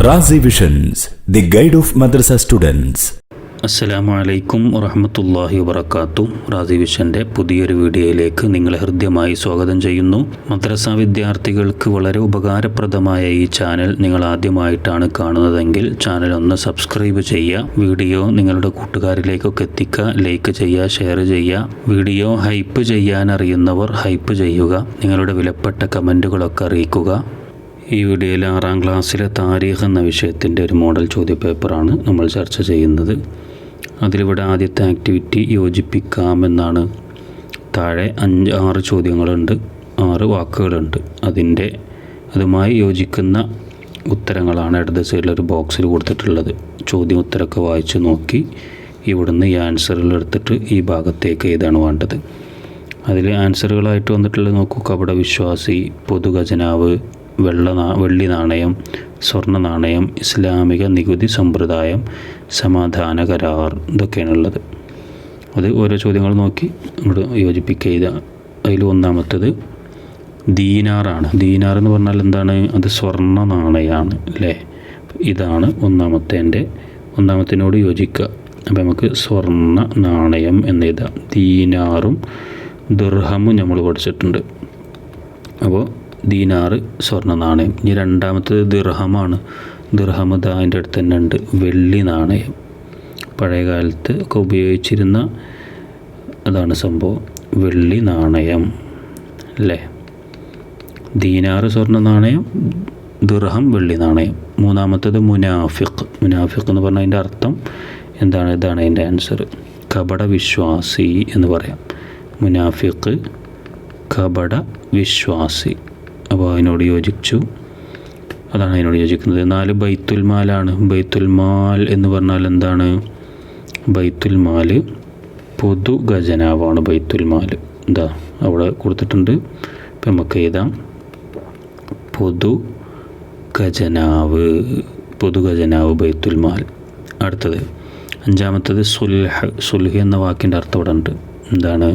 Razi visions, the guide of madrasa students. അസ്സലാമു അലൈക്കും വറഹ്മത്തുള്ളാഹി വബറകാതുഹു. റാസി വിഷൻ്റെ പുതിയൊരു വീഡിയോയിലേക്ക് നിങ്ങളെ ഹൃദ്യമായി സ്വാഗതം ചെയ്യുന്നു. മദ്രസ വിദ്യാർത്ഥികൾക്ക് വളരെ ഉപകാരപ്രദമായ ഈ ചാനൽ നിങ്ങൾ ആദ്യമായിട്ടാണ് കാണുന്നതെങ്കിൽ ചാനൽ ഒന്ന് സബ്സ്ക്രൈബ് ചെയ്യുക. വീഡിയോ നിങ്ങളുടെ കൂട്ടുകാരിലേക്കൊക്കെ എത്തിക്കുക. ലൈക്ക് ചെയ്യുക, ഷെയർ ചെയ്യുക. വീഡിയോ ഹൈപ്പ് ചെയ്യാൻ അറിയുന്നവർ ഹൈപ്പ് ചെയ്യുക. നിങ്ങളുടെ വിലപ്പെട്ട കമൻറ്റുകളൊക്കെ അറിയിക്കുക. ഈ വീഡിയോയിൽ 6ാം ക്ലാസ്സിലെ താരീഖ് എന്ന വിഷയത്തിൻ്റെ ഒരു മോഡൽ ചോദ്യപേപ്പറാണ് നമ്മൾ ചർച്ച ചെയ്യുന്നത്. അതിലിവിടെ ആദ്യത്തെ ആക്ടിവിറ്റി യോജിപ്പിക്കാമെന്നാണ്. താഴെ 6 ചോദ്യങ്ങളുണ്ട്, 6 വാക്കുകളുണ്ട്. അതുമായി യോജിക്കുന്ന ഉത്തരങ്ങളാണ് ഇടത് സൈഡിലൊരു ബോക്സിൽ കൊടുത്തിട്ടുള്ളത്. ചോദ്യം ഉത്തരമൊക്കെ വായിച്ച് നോക്കി ഇവിടുന്ന് ഈ ആൻസറുകൾ എടുത്തിട്ട് ഈ ഭാഗത്തേക്ക് ഏതാണ് വേണ്ടത്. അതിൽ ആൻസറുകളായിട്ട് വന്നിട്ടുള്ളത് നോക്കൂ. കപട വിശ്വാസി, പൊതുഖജനാവ്, വെള്ളി നാണയം, സ്വർണ്ണ നാണയം, ഇസ്ലാമിക നികുതി സമ്പ്രദായം, സമാധാന കരാർ, ഇതൊക്കെയാണുള്ളത്. അത് ഓരോ ചോദ്യങ്ങൾ നോക്കി ഇവിടെ യോജിപ്പിക്കുക. അതിൽ ഒന്നാമത്തത് ദീനാറാണ്. ദീനാർ എന്ന് പറഞ്ഞാൽ എന്താണ്? അത് സ്വർണ്ണ നാണയമാണ് അല്ലേ. ഇതാണ് ഒന്നാമത്തിനോട് യോജിക്കുക. അപ്പോൾ നമുക്ക് സ്വർണ്ണ നാണയം എന്നെഴുതാം. ദീനാറും ദിർഹമും നമ്മൾ പഠിച്ചിട്ടുണ്ട്. അപ്പോൾ ദീനാറ് സ്വർണ്ണ നാണയം. ഇനി രണ്ടാമത്തത് ദിർഹമാണ്. ദിർഹം അതിൻ്റെ അടുത്ത് തന്നെ ഉണ്ട്. വെള്ളി നാണയം, പഴയ കാലത്ത് ഒക്കെ ഉപയോഗിച്ചിരുന്ന അതാണ് സംഭവം, വെള്ളി നാണയം അല്ലേ. ദീനാറ് സ്വർണ്ണ നാണയം, ദിർഹം വെള്ളി നാണയം. മൂന്നാമത്തത് മുനാഫിഖ്. മുനാഫിഖ് എന്ന് പറഞ്ഞാൽ അതിൻ്റെ അർത്ഥം എന്താണ്? ഇതാണ് അതിൻ്റെ ആൻസർ. കപട വിശ്വാസി എന്ന് പറയാം. മുനാഫിഖ്, കപട വിശ്വാസി. അപ്പോൾ അതിനോട് യോജിച്ചു. അതാണ് അതിനോട് യോജിക്കുന്നത്. 4 ബൈത്തുൽ മാലാണ്. ബൈത്തുൽ മാൽ എന്ന് പറഞ്ഞാൽ എന്താണ്? ബൈത്തുൽ മാൽ പൊതു ഖജനാവാണ്. ബൈത്തുൽ മാൽ എന്താ അവിടെ കൊടുത്തിട്ടുണ്ട്. ഇപ്പം നമുക്ക് എഴുതാം പൊതു ഖജനാവ് ബൈത്തുൽ മാൽ. അടുത്തത് 5ാമത്തത് സുൽഹ്. സുൽഹ് എന്ന വാക്കിൻ്റെ അർത്ഥം ഇവിടെ ഉണ്ട്. എന്താണ്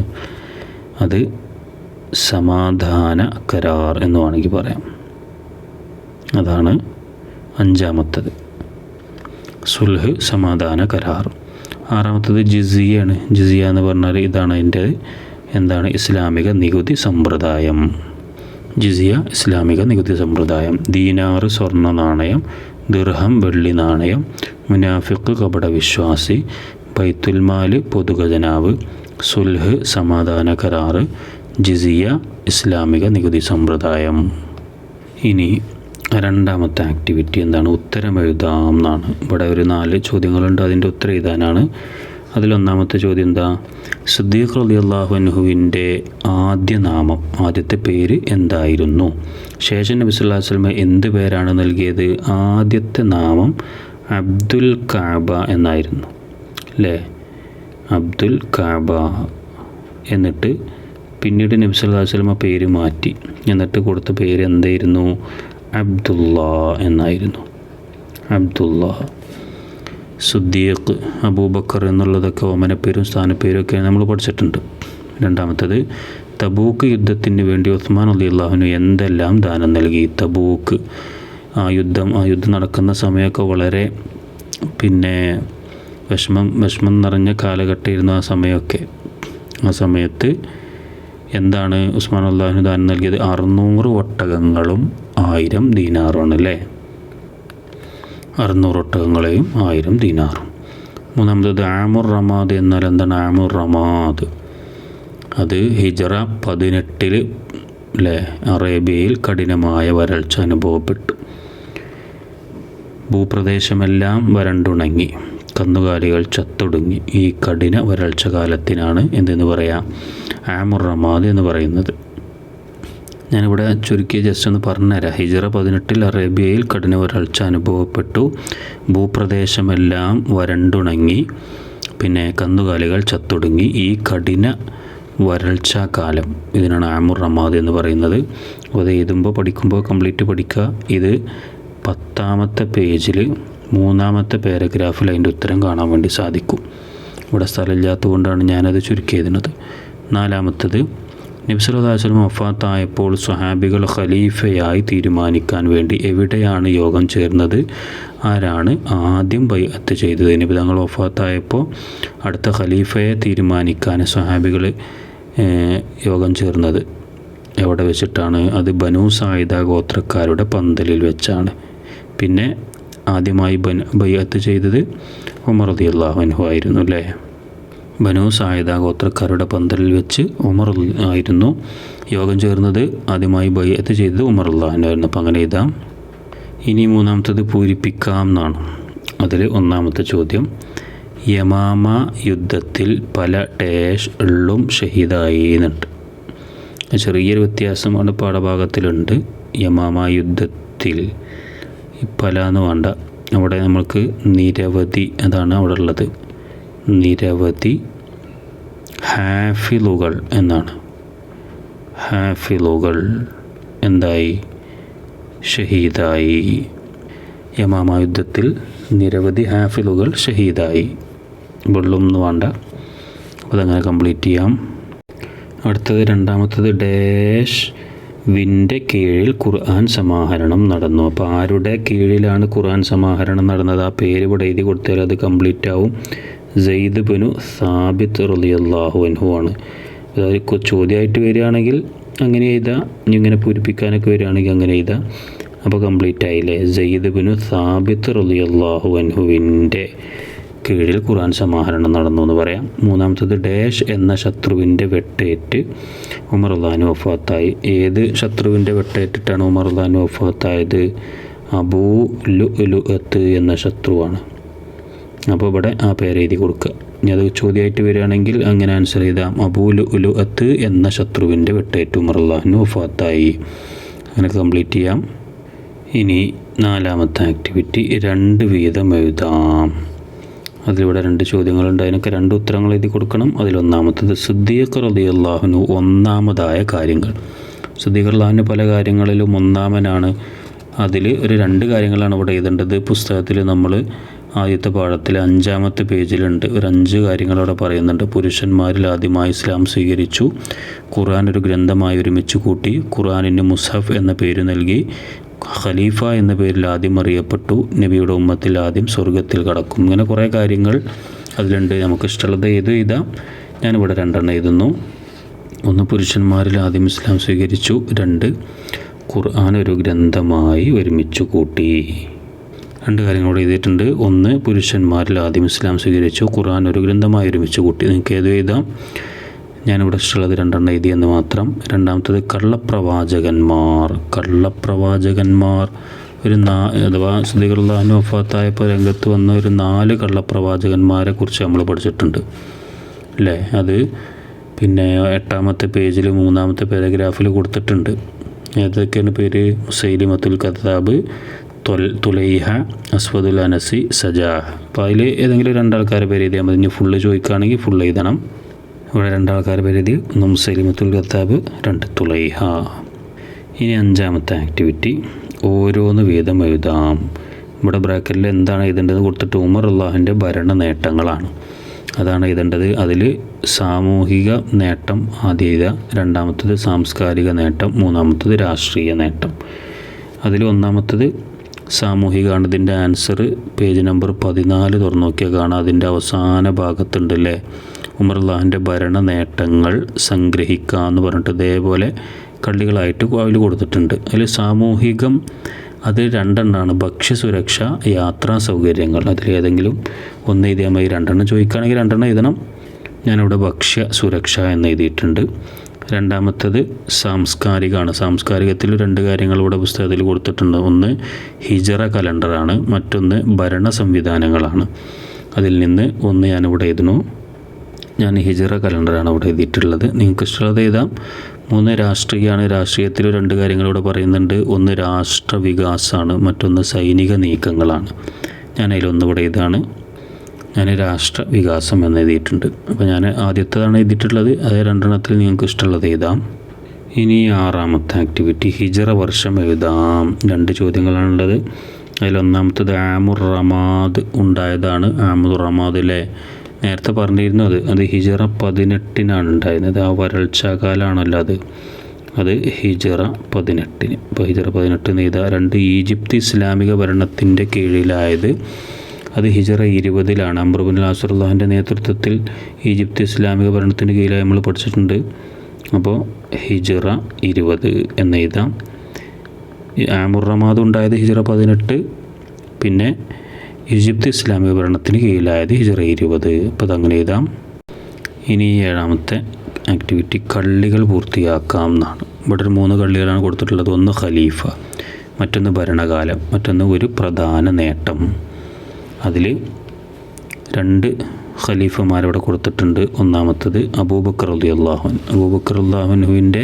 അത്? സമാധാന കരാർ എന്ന് വേണമെങ്കിൽ പറയാം. അതാണ് 5ാമത്തത്. സുൽഹ്, സമാധാന കരാർ. 6ാമത്തത് ജിസിയാണ്. ജിസിയ എന്ന് പറഞ്ഞാൽ ഇതാണ് അതിൻ്റെ എന്താണ്? ഇസ്ലാമിക നികുതി സമ്പ്രദായം. ജിസിയ ഇസ്ലാമിക നികുതി സമ്പ്രദായം. ദീനാറ് സ്വർണ്ണ നാണയം, ദിർഹം വെള്ളി നാണയം, മുനാഫിഖ് കപട വിശ്വാസി, ബൈത്തുൽ മാൽ പൊതുഖജനാവ്, സുൽഹ് സമാധാന കരാറ്, ജിസിയ ഇസ്ലാമിക നികുതി സമ്പ്രദായം. ഇനി രണ്ടാമത്തെ ആക്ടിവിറ്റി എന്താണ്? ഉത്തരം എഴുതാം എന്നാണ്. ഇവിടെ ഒരു 4 ചോദ്യങ്ങളുണ്ട്. അതിൻ്റെ ഉത്തരം എഴുതാനാണ്. അതിലൊന്നാമത്തെ ചോദ്യം എന്താ? സിദ്ദീഖ് റളിയല്ലാഹു അൻഹുവിൻ്റെ ആദ്യത്തെ പേര് എന്തായിരുന്നു? ശേഷം നബി സല്ലല്ലാഹു അലൈഹി വസല്ലം എന്ത് പേരാണ് നൽകിയത്? ആദ്യത്തെ നാമം അബ്ദുൽ കഅബ എന്നായിരുന്നു അല്ലേ. അബ്ദുൽ കഅബ. എന്നിട്ട് പിന്നീട് നബി സല്ലല്ലാഹു അലൈഹി വസല്ലം പേര് മാറ്റി. എന്നിട്ട് കൊടുത്ത പേര് എന്തായിരുന്നു? അബ്ദുള്ള എന്നായിരുന്നു. അബ്ദുള്ള. സിദ്ദീഖ്, അബൂബക്കർ എന്നുള്ളതൊക്കെ ഓമനപ്പേരും സ്ഥാനപ്പേരും ഒക്കെ നമ്മൾ പഠിച്ചിട്ടുണ്ട്. രണ്ടാമത്തത് തബൂക്ക് യുദ്ധത്തിന് വേണ്ടി ഉസ്മാൻ റളിയല്ലാഹു അൻഹു എന്തെല്ലാം ദാനം നൽകി? തബൂക്ക് ആ യുദ്ധം നടക്കുന്ന സമയമൊക്കെ വളരെ വിഷമം നിറഞ്ഞ കാലഘട്ടമായിരുന്നു ആ സമയമൊക്കെ. ആ സമയത്ത് എന്താണ് ഉസ്മാൻ റളിയല്ലാഹു അൻഹു ദാനം നൽകിയത്? 600 ഒട്ടകങ്ങളും 1000 ദീനാറുമാണ് അല്ലേ. 600 ഒട്ടകങ്ങളെയും 1000 ദീനാറും. മൂന്നാമത്തത് ആമുർ റമാദ് എന്നാൽ എന്താണ്? ആമുർ റമാദ് അത് ഹിജറ 18 അല്ലേ. അറേബ്യയിൽ കഠിനമായ വരൾച്ച അനുഭവപ്പെട്ടു. ഭൂപ്രദേശമെല്ലാം വരണ്ടുണങ്ങി, കന്നുകാലികൾ ചത്തൊടുങ്ങി. ഈ കഠിന വരൾച്ച കാലത്തിനാണ് എന്തെന്ന് പറയാം? ആമുർ റമാദ് എന്ന് പറയുന്നത്. ഞാനിവിടെ ചുരുക്കി ജസ്റ്റ് ഒന്ന് പറഞ്ഞുതരാം. ഹിജറ 18 അറേബ്യയിൽ കഠിന വരൾച്ച അനുഭവപ്പെട്ടു. ഭൂപ്രദേശമെല്ലാം വരണ്ടുണങ്ങി, പിന്നെ കന്നുകാലികൾ ചത്തൊടുങ്ങി. ഈ കഠിന വരൾച്ചാക്കാലം, ഇതിനാണ് ആമുർ റമാദ് എന്ന് പറയുന്നത്. അത് എഴുതുമ്പോൾ പഠിക്കുമ്പോൾ കംപ്ലീറ്റ് പഠിക്കുക. ഇത് 10ാമത്തെ പേജിൽ 3ാമത്തെ പാരഗ്രാഫിൽ അതിൻ്റെ ഉത്തരം കാണാൻ വേണ്ടി സാധിക്കും. ഇവിടെ സ്ഥലമില്ലാത്തത് കൊണ്ടാണ് ഞാനത് ചുരുക്കി എഴുതുന്നത്. 4ാമത്തത് നബി സല്ലല്ലാഹു അലൈഹി വസല്ലം വഫാത്തായപ്പോൾ സ്വഹാബികൾ ഖലീഫയായി തീരുമാനിക്കാൻ വേണ്ടി എവിടെയാണ് യോഗം ചേർന്നത്? ആരാണ് ആദ്യം ബൈഅത്ത് ചെയ്തത്? നബി തങ്ങൾ വഫാത്തായപ്പോൾ അടുത്ത ഖലീഫയെ തീരുമാനിക്കാൻ സ്വഹാബികൾ യോഗം ചേർന്നത് എവിടെ വെച്ചിട്ടാണ്? അത് ബനൂ സായിദ ഗോത്രക്കാരുടെ പന്തലിൽ വെച്ചാണ്. പിന്നെ ആദ്യമായി ബൈഅത്ത് ചെയ്തത് ഉമർ റളിയല്ലാഹു അൻഹു ആയിരുന്നു അല്ലേ? ബനൂ സായിദ ഗോത്രക്കാരുടെ പന്തലിൽ വെച്ച് ഉമർ ആയിരുന്നു യോഗം ചേർന്നത്. ആദ്യമായി ബൈഅത്ത് ചെയ്തത് ഉമർ റളിയല്ലാഹു അൻഹു ആയിരുന്നു. അപ്പം അങ്ങനെ എഴുതാം. ഇനി മൂന്നാമത്തത് പൂരിപ്പിക്കാം എന്നാണ്. അതിൽ ഒന്നാമത്തെ ചോദ്യം, യമാമ യുദ്ധത്തിൽ പല ഡാഷ് എള്ളും ഷഹീദായി എന്നുണ്ട്. ചെറിയൊരു വ്യത്യാസം അവിടെ പാഠഭാഗത്തിലുണ്ട്. യമാമ യുദ്ധത്തിൽ പല എന്ന് വേണ്ട, അവിടെ നമുക്ക് നിരവധി അതാണ് അവിടെ ഉള്ളത്. നിരവധി ഹാഫിളുകൾ എന്നാണ്. ഹാഫിളുകൾ എന്തായി? ഷഹീദായി. യമാമ യുദ്ധത്തിൽ നിരവധി ഹാഫിളുകൾ ഷഹീദായി. വെള്ളം എന്ന് വേണ്ട, അതങ്ങനെ കംപ്ലീറ്റ് ചെയ്യാം. അടുത്തത് രണ്ടാമത്തത് ഡാഷ് വിൻ്റെ കീഴിൽ ഖുർആൻ സമാഹരണം നടന്നു. അപ്പോൾ ആരുടെ കീഴിലാണ് ഖുർആൻ സമാഹരണം നടന്നത്? ആ പേര് ഇവിടെ എഴുതി കൊടുത്താൽ അത് കംപ്ലീറ്റ് ആവും. സെയ്ദ് ബിനു സാബിത്ത് റളിയല്ലാഹു അൻഹു ആണ്. അതായത് ചോദ്യമായിട്ട് വരികയാണെങ്കിൽ അങ്ങനെ എഴുതാം, ഇനി ഇങ്ങനെ പൂരിപ്പിക്കാനൊക്കെ വരികയാണെങ്കിൽ അങ്ങനെ എഴുതാം. അപ്പോൾ കംപ്ലീറ്റ് ആയില്ലേ? സെയ്ദ് ബിനു സാബിത്ത് റളിയല്ലാഹു അൻഹുവിൻ്റെ കീഴിൽ ഖുർആൻ സമാഹരണം നടന്നു എന്ന് പറയാം. മൂന്നാമത്തത് ഡാഷ് എന്ന ശത്രുവിൻ്റെ വെട്ടേറ്റ് ഉമർ റളിയല്ലാഹു അൻഹു വഫാത്തായി. ഏത് ശത്രുവിൻ്റെ വെട്ടേറ്റിട്ടാണ് ഉമർ റളിയല്ലാഹു അൻഹു വഫാത്തായത്? അബൂ ലുഅ്ലുഅത്ത് എന്ന ശത്രുവാണ്. അപ്പോൾ ഇവിടെ ആ പേര് എഴുതി കൊടുക്കുക. ഇനി അത് ചോദ്യമായിട്ട് വരികയാണെങ്കിൽ അങ്ങനെ ആൻസർ ചെയ്താൽ അബൂ ലുഅ്ലുഅത്ത് എന്ന ശത്രുവിൻ്റെ വെട്ടേറ്റ് ഉമർ റളിയല്ലാഹു അൻഹു വഫാത്തായി. അങ്ങനെ കംപ്ലീറ്റ് ചെയ്യാം. ഇനി നാലാമത്തെ ആക്ടിവിറ്റി 2 വീതം എഴുതാം. അതിലിവിടെ 2 ചോദ്യങ്ങളുണ്ട്. അതിനൊക്കെ 2 ഉത്തരങ്ങൾ എഴുതി കൊടുക്കണം. അതിലൊന്നാമത്തത് സിദ്ദീഖ് റളിയല്ലാഹു അൻഹു ഒന്നാമതായ കാര്യങ്ങൾ. സിദ്ദീഖ് റളിയല്ലാഹു അൻഹു പല കാര്യങ്ങളിലും ഒന്നാമനാണ്. അതിൽ ഒരു 2 കാര്യങ്ങളാണ് ഇവിടെ എഴുതേണ്ടത്. പുസ്തകത്തിൽ നമ്മൾ ആദ്യത്തെ പാഠത്തിൽ 5-ാമത്തെ പേജിലുണ്ട്. ഒരു 5 കാര്യങ്ങൾ അവിടെ പറയുന്നുണ്ട്. പുരുഷന്മാരിൽ ആദ്യമായി ഇസ്ലാം സ്വീകരിച്ചു, ഖുർആൻ ഒരു ഗ്രന്ഥമായി ഒരുമിച്ച് കൂട്ടി, ഖുർആനിന് മുസ്ഹഫ് എന്ന പേര് നൽകി, ഖലീഫ എന്ന പേരിൽ ആദ്യം അറിയപ്പെട്ടു, നബിയുടെ ഉമ്മത്തിൽ ആദ്യം സ്വർഗത്തിൽ കടക്കും. ഇങ്ങനെ കുറേ കാര്യങ്ങൾ അതിലുണ്ട്. നമുക്ക് ഇഷ്ടമുള്ളത് ഏത് എഴുതാം. ഞാനിവിടെ 2 എഴുതുന്നു. 1 പുരുഷന്മാരിൽ ആദ്യം ഇസ്ലാം സ്വീകരിച്ചു, 2 ഖുർആൻ ഒരു ഗ്രന്ഥമായി ഒരുമിച്ച് കൂട്ടി. 2 കാര്യങ്ങളോട് എഴുതിയിട്ടുണ്ട്. 1 പുരുഷന്മാരിൽ ആദ്യം ഇസ്ലാം സ്വീകരിച്ചു, ഖുർആൻ ഒരു ഗ്രന്ഥമായി ഒരുമിച്ച് കൂട്ടി. നിങ്ങൾക്ക് ഏത് എഴുതാം. ഞാനിവിടെ ഇഷ്ടമുള്ളത് 2 എഴുതിയെന്ന് മാത്രം. രണ്ടാമത്തത് കള്ളപ്രവാചകന്മാർ. കള്ളപ്രവാചകന്മാർ ഒരു അഥവാ സിദ്ദീഖ് റളിയല്ലാഹു അൻഹു വഫാത്തായപ്പോൾ രംഗത്ത് വന്ന ഒരു 4 കള്ളപ്രവാചകന്മാരെ കുറിച്ച് നമ്മൾ പഠിച്ചിട്ടുണ്ട് അല്ലേ? അത് പിന്നെ 8-ാമത്തെ പേജിൽ 3-ാമത്തെ പാരഗ്രാഫിൽ കൊടുത്തിട്ടുണ്ട്. ഏതൊക്കെയാണ് പേര്? മുസൈലിമത്തുൽ കദ്ദാബ്, തുലൈഹ, അസ്വദുൽ അനസി, സജാഹ്. അപ്പോൾ അതിൽ ഏതെങ്കിലും 2 ആൾക്കാരെ പേര് എഴുതിയാൽ മതി. ഇനി ഫുള്ള് ചോദിക്കുകയാണെങ്കിൽ ഫുള്ള് എഴുതണം. ഇവിടെ 2 ആൾക്കാരെ പേര് എഴുതി. 1 മുസൈലിമത്തുൽ കദ്ദാബ്, 2 തുലൈഹ. ഇനി 5-ാമത്തെ ആക്ടിവിറ്റി ഓരോന്ന് വീതം എഴുതാം. ഇവിടെ ബ്രാക്കറ്റിൽ എന്താണ് എഴുതേണ്ടത് കൊടുത്തിട്ട് ഉമർ റളിയല്ലാഹുവിൻ്റെ ഭരണ നേട്ടങ്ങളാണ്, അതാണ് എഴുതേണ്ടത്. അതിൽ സാമൂഹിക നേട്ടം ആദ്യം എഴുതുക, 2-ാമത്തത് സാംസ്കാരിക നേട്ടം, 3-ാമത്തത് രാഷ്ട്രീയ നേട്ടം. അതിൽ 1-ാമത്തത് സാമൂഹികമാണ്. ഇതിൻ്റെ ആൻസർ പേജ് നമ്പർ 14 തുറന്നു നോക്കിയാൽ കാണാം. അതിൻ്റെ അവസാന ഭാഗത്തുണ്ടല്ലേ ഉമർ റളിയല്ലാഹുവിൻ്റെ ഭരണ നേട്ടങ്ങൾ സംഗ്രഹിക്കുക എന്ന് പറഞ്ഞിട്ട് ഇതേപോലെ കള്ളികളായിട്ട് അതിൽ കൊടുത്തിട്ടുണ്ട്. അതിൽ സാമൂഹികം അത് 2 എണ്ണമാണ്. ഭക്ഷ്യസുരക്ഷ, യാത്രാ സൗകര്യങ്ങൾ. അതിലേതെങ്കിലും 1 എഴുതിയാൽ മതി. 2 ചോദിക്കുകയാണെങ്കിൽ 2 എഴുതണം. ഞാനിവിടെ ഭക്ഷ്യ സുരക്ഷ എന്ന് എഴുതിയിട്ടുണ്ട്. 2-ാമത്തത് സാംസ്കാരികമാണ്. സാംസ്കാരികത്തിൽ 2 കാര്യങ്ങൾ ഇവിടെ പുസ്തകത്തിൽ കൊടുത്തിട്ടുണ്ട്. 1 ഹിജറ കലണ്ടറാണ്, മറ്റൊന്ന് ഭരണ സംവിധാനങ്ങളാണ്. അതിൽ നിന്ന് 1 ഞാനിവിടെ എഴുതുന്നു. ഞാൻ ഹിജറ കലണ്ടറാണ് ഇവിടെ എഴുതിയിട്ടുള്ളത്. നിങ്ങൾക്ക് ഇഷ്ടമുള്ളത് എഴുതാം. 3 രാഷ്ട്രീയമാണ്. രാഷ്ട്രീയത്തിൽ 2 കാര്യങ്ങൾ ഇവിടെ പറയുന്നുണ്ട്. 1 രാഷ്ട്രവികാസമാണ്, മറ്റൊന്ന് സൈനിക നീക്കങ്ങളാണ്. ഞാൻ അതിലൊന്ന് ഇവിടെ എഴുതാണ്. ഞാൻ രാഷ്ട്രവികാസം എന്ന് എഴുതിയിട്ടുണ്ട്. അപ്പോൾ ഞാൻ ആദ്യത്തേതാണ് എഴുതിയിട്ടുള്ളത്. അതേ 2 നിങ്ങൾക്ക് ഇഷ്ടമുള്ളത് എഴുതാം. ഇനി 6-ാമത്തെ ആക്ടിവിറ്റി ഹിജറ വർഷം എഴുതാം. 2 ചോദ്യങ്ങളാണുള്ളത്. അതിൽ 1-ാമത്തത് ആമുർ റമാദ് ഉണ്ടായതാണ്. ആമുർ റമാദിലെ നേരത്തെ പറഞ്ഞിരുന്നു അത് ഹിജറ 18 ഉണ്ടായിരുന്നത്. ആ വരൾച്ചാകാലമാണല്ലോ അത് ഹിജറ 18. ഇപ്പോൾ ഹിജറ 18 ചെയ്ത 2 ഈജിപ്ത് ഇസ്ലാമിക ഭരണത്തിൻ്റെ കീഴിലായത് അത് ഹിജറ 20 അംർ ഇബ്നുൽ ആസ് റളിയല്ലാഹുവിൻ്റെ നേതൃത്വത്തിൽ ഈജിപ്ത് ഇസ്ലാമിക ഭരണത്തിൻ്റെ കീഴിലായി നമ്മൾ പഠിച്ചിട്ടുണ്ട്. അപ്പോൾ ഹിജറ 20 എന്നെഴുതാം. ആമുർ റമാദ് ഉണ്ടായത് ഹിജറ 18, പിന്നെ ഈജിപ്ത് ഇസ്ലാമിക ഭരണത്തിന് കീഴിലായത് ഹിജറ 20. അപ്പോൾ അതങ്ങനെ എഴുതാം. ഇനി 7ാമത്തെ ആക്ടിവിറ്റി കള്ളികൾ പൂർത്തിയാക്കാം എന്നാണ്. ഇവിടെ ഒരു 3 കള്ളികളാണ് കൊടുത്തിട്ടുള്ളത്. ഒന്ന് ഖലീഫ, മറ്റൊന്ന് ഭരണകാലം, മറ്റൊന്ന് ഒരു പ്രധാന നേട്ടം. അതിൽ 2 ഖലീഫമാരവിടെ കൊടുത്തിട്ടുണ്ട്. ഒന്നാമത്തത് അബൂബക്കർ റളിയല്ലാഹു അൻഹു. അബൂബക്കർ റളിയല്ലാഹു അൻഹുവിൻ്റെ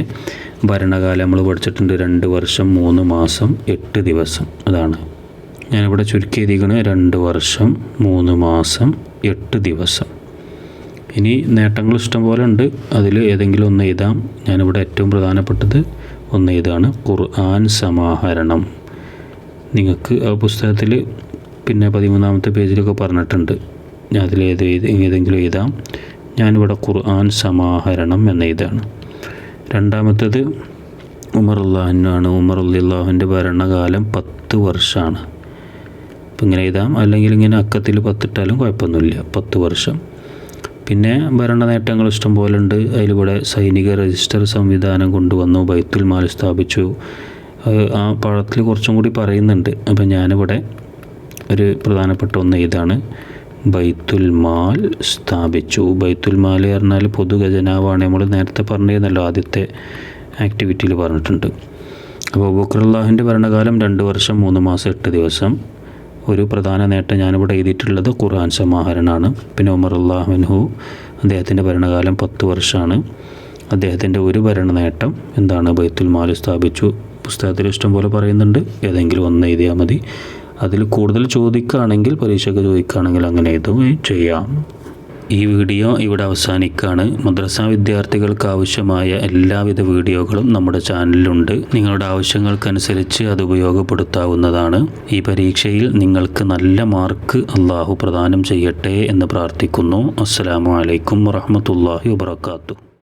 ഭരണകാലം നമ്മൾ പഠിച്ചിട്ടുണ്ട് 2 വർഷം 3 മാസം 8 ദിവസം. അതാണ് ഞാനിവിടെ ചുരുക്കി എഴുതിയിരിക്കുന്നത് 2 വർഷം 3 മാസം 8 ദിവസം. ഇനി നേട്ടങ്ങൾ ഇഷ്ടം പോലെ ഉണ്ട്. അതിൽ ഏതെങ്കിലും ഒന്ന് എഴുതാം. ഞാനിവിടെ ഏറ്റവും പ്രധാനപ്പെട്ടത് ഒന്ന് ഇതാണ്, ഖുർആൻ സമാഹരണം. നിങ്ങൾക്ക് ആ പുസ്തകത്തിൽ പിന്നെ 13ാമത്തെ പേജിലൊക്കെ പറഞ്ഞിട്ടുണ്ട്. ഞാൻ അതിൽ ഏതെങ്കിലും എഴുതാം. ഞാനിവിടെ ഖുർആൻ സമാഹരണം എന്ന ഇതാണ്. 2ാമത്തേത് ഉമർ റളിയല്ലാഹു ആണ്. ഉമർ റളിയല്ലാഹുവിൻ്റെ ഭരണകാലം 10 വർഷമാണ്. അപ്പം ഇങ്ങനെ എഴുതാം, അല്ലെങ്കിൽ ഇങ്ങനെ അക്കത്തിൽ 10 ഇട്ടാലും കുഴപ്പമൊന്നുമില്ല. 10 വർഷം. പിന്നെ ഭരണ നേട്ടങ്ങൾ ഇഷ്ടം പോലെ ഉണ്ട്. അതിലിവിടെ സൈനിക രജിസ്റ്റർ സംവിധാനം കൊണ്ടുവന്നു, ബൈത്തുൽ മാൽ സ്ഥാപിച്ചു. ആ പാഠത്തിൽ കുറച്ചും കൂടി പറയുന്നുണ്ട്. അപ്പം ഞാനിവിടെ ഒരു പ്രധാനപ്പെട്ട ഒന്ന് ഇതാണ്, ബൈത്തുൽ മാൽ സ്ഥാപിച്ചു. ബൈത്തുൽ മാൽ പറഞ്ഞാൽ പൊതു ഖജനാവാണ്. നമ്മൾ നേരത്തെ പറഞ്ഞിരുന്നല്ലോ, ആദ്യത്തെ ആക്ടിവിറ്റിയിൽ പറഞ്ഞിട്ടുണ്ട്. അപ്പോൾ അബൂബക്കർ റളിയല്ലാഹുവിൻ്റെ ഭരണകാലം 2 വർഷം 3 മാസം 8 ദിവസം. ഒരു പ്രധാന നേട്ടം ഞാനിവിടെ എഴുതിയിട്ടുള്ളത് ഖുർആൻ സമാഹരണമാണ്. പിന്നെ ഉമർ റളിയല്ലാഹു അൻഹു, അദ്ദേഹത്തിൻ്റെ ഭരണകാലം 10 വർഷമാണ്. അദ്ദേഹത്തിൻ്റെ ഒരു ഭരണ നേട്ടം എന്താണ്? ബൈത്തുൽ മാൽ സ്ഥാപിച്ചു. പുസ്തകത്തിൽ ഇഷ്ടം പോലെ പറയുന്നുണ്ട്. ഏതെങ്കിലും ഒന്ന് എഴുതിയാൽ മതി. അതിൽ കൂടുതൽ ചോദിക്കുകയാണെങ്കിൽ, പരീക്ഷയ്ക്ക് ചോദിക്കുകയാണെങ്കിൽ അങ്ങനെ എഴുതുകയും ചെയ്യാം. ഈ വീഡിയോ ഇവിടെ അവസാനിക്കുകയാണ്. മദ്രസ വിദ്യാർത്ഥികൾക്ക് ആവശ്യമായ എല്ലാവിധ വീഡിയോകളും നമ്മുടെ ചാനലിലുണ്ട്. നിങ്ങളുടെ ആവശ്യങ്ങൾക്കനുസരിച്ച് അത് ഉപയോഗപ്പെടുത്താവുന്നതാണ്. ഈ പരീക്ഷയിൽ നിങ്ങൾക്ക് നല്ല മാർക്ക് അള്ളാഹു പ്രദാനം ചെയ്യട്ടെ എന്ന് പ്രാർത്ഥിക്കുന്നു. അസ്സലാമു അലൈക്കും വറഹ്മത്തുള്ളാഹി വബറകാതുഹു.